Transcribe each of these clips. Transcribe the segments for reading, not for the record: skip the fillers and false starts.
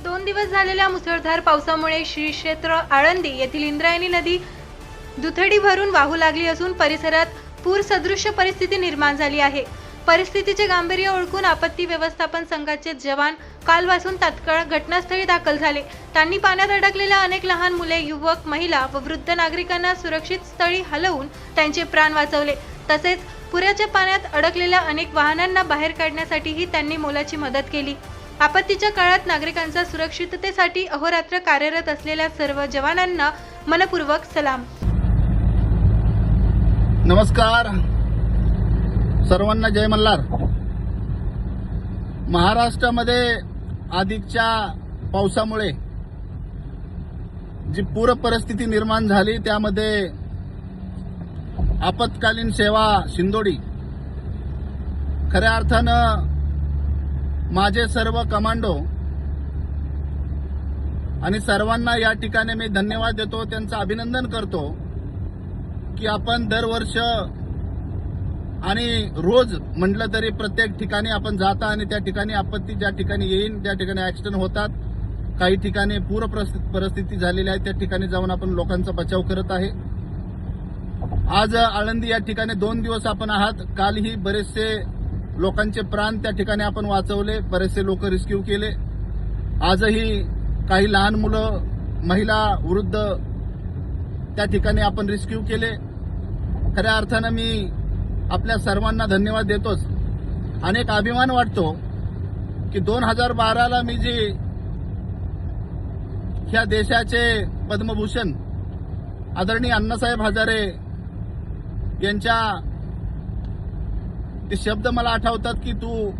2 दिवस झालेल्या मुसळधार पावसामुळे श्री क्षेत्र आळंदी येथील इंद्रायणी नदी दुथडी भरून वाहू लागली असून परिसरात पूर सदृश्य परिस्थिती निर्माण झाली आहे। परिस्थितीचे गांभीर्य ओळखून आपत्ती व्यवस्थापन संघाचे जवान कालपासून तात्काळ घटनास्थळी दाखल झाले। त्यांनी पाण्यात अडकलेल्या अनेक लहान मुले, युवक, महिला व वृद्ध नागरिकांना सुरक्षित स्थळी हलवून त्यांचे प्राण वाचवले। तसेच पुराच्या पाण्यात अडकलेल्या अनेक वाहनांना बाहेर काढण्यासाठीही त्यांनी मोलाची मदत केली। आपत्तीच्या काळात नागरिकांच्या सुरक्षिततेसाठी अहोरात्र कार्यरत असलेल्या सर्व जवानांना मनपूर्वक सलाम। नमस्कार सर्वांना, जय मल्हार। महाराष्ट्रामध्ये अधिकच्या पावसामुळे जी पूर परिस्थिती निर्माण झाली त्यामध्ये आपत्कालीन सेवा शिंदोडी खऱ्या अर्थानं माझे सर्व कमांडो आणि सर्वांना या ठिकाणी मी धन्यवाद देतो, त्यांचं अभिनंदन करतो की आपण दरवर्ष आणि रोज म्हटलं तरी प्रत्येक ठिकाणी आपण जाता आणि त्या ठिकाणी आपत्ती ज्या ठिकाणी येईल त्या ठिकाणी ऍक्सिडेंट होतात, काही ठिकाणी पूर परिस्थिती झालेली आहे त्या ठिकाणी जाऊन आपण लोकांचा बचाव करत आहे। आज आळंदी या ठिकाणी 2 दिवस आपण आहात। कालही बरेचसे लोकांचे प्राण त्या ठिकाणी आपण वाचवले, बरेचसे लोक रिस्क्यू केले। आजही काही लहान मुलं, महिला, वृद्ध त्या ठिकाणी आपण रिस्क्यू केले। खऱ्या अर्थानं मी आपल्या सर्वांना धन्यवाद देतोच। अनेक अभिमान वाटतो की 2012ला मी जी ह्या देशाचे पद्मभूषण आदरणीय अण्णासाहेब हजारे यांच्या ते शब्द मला आठवतात की तू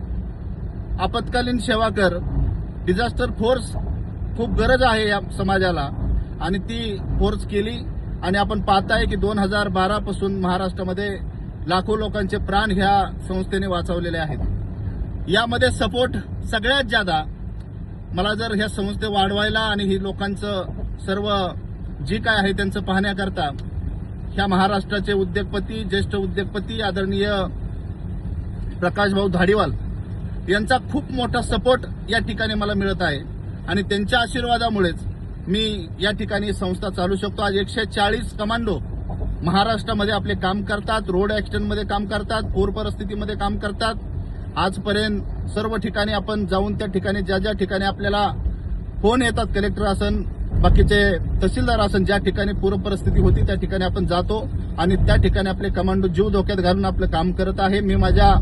आपत्कालीन सेवा कर, डिझास्टर फोर्स खूप गरज आहे या समाजाला, आणि ती फोर्स केली। आणि आपण पाहताय की 2012 पासून महाराष्ट्रामध्ये लाखो लोकांचे प्राण ह्या संस्थेने वाचवलेले आहेत। यामध्ये सपोर्ट सगळ्यात ज्यादा मला जर ह्या संस्थे वाढवायला आणि ही लोकांचं सर्व जी काय आहे त्यांचं पाहण्याकरता ह्या महाराष्ट्राचे उद्योगपती, ज्येष्ठ उद्योगपती आदरणीय प्रकाश भाऊ धाडीवाल यांचा खूप मोठा सपोर्ट या ठिकाणी मला मिळत आहे आणि त्यांच्या आशीर्वादामुळेच मी या ठिकाणी संस्था चालू शकतो। आज 140 कमांडो महाराष्ट्रामध्ये आपले काम करतात, रोड ऍक्सिडेंटमध्ये काम करतात, पूर परिस्थितीमध्ये काम करतात। आजपर्यंत सर्व ठिकाणी आपण जाऊन त्या ठिकाणी ज्या ठिकाणी आपल्याला फोन येतात, कलेक्टर असन, बाकीचे तहसीलदार असन, ज्या ठिकाणी पूर परिस्थिती होती त्या ठिकाणी आपण जातो आणि त्या ठिकाणी आपले कमांडो जीव धोक्यात घालून आपलं काम करत आहे। मी माझ्या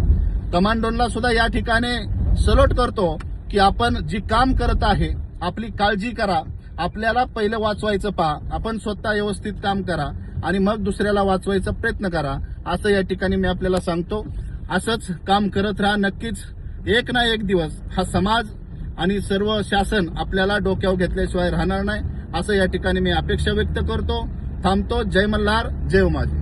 कमांडोंना सुद्धा या ठिकाणी सलोट करतो की आपण जी काम करत आहे आपली काळजी करा, आपल्याला पहिलं वाचवायचं पहा, आपण स्वतः व्यवस्थित काम करा आणि मग दुसऱ्याला वाचवायचा प्रयत्न करा, असं या ठिकाणी मी आपल्याला सांगतो। असंच काम करत राहा, नक्कीच एक ना एक दिवस हा समाज आणि सर्व शासन आपल्याला डोक्यावर घेतल्याशिवाय राहणार नाही, असं या ठिकाणी मी अपेक्षा व्यक्त करतो। थांबतो। जय मल्हार, जय उमाजी।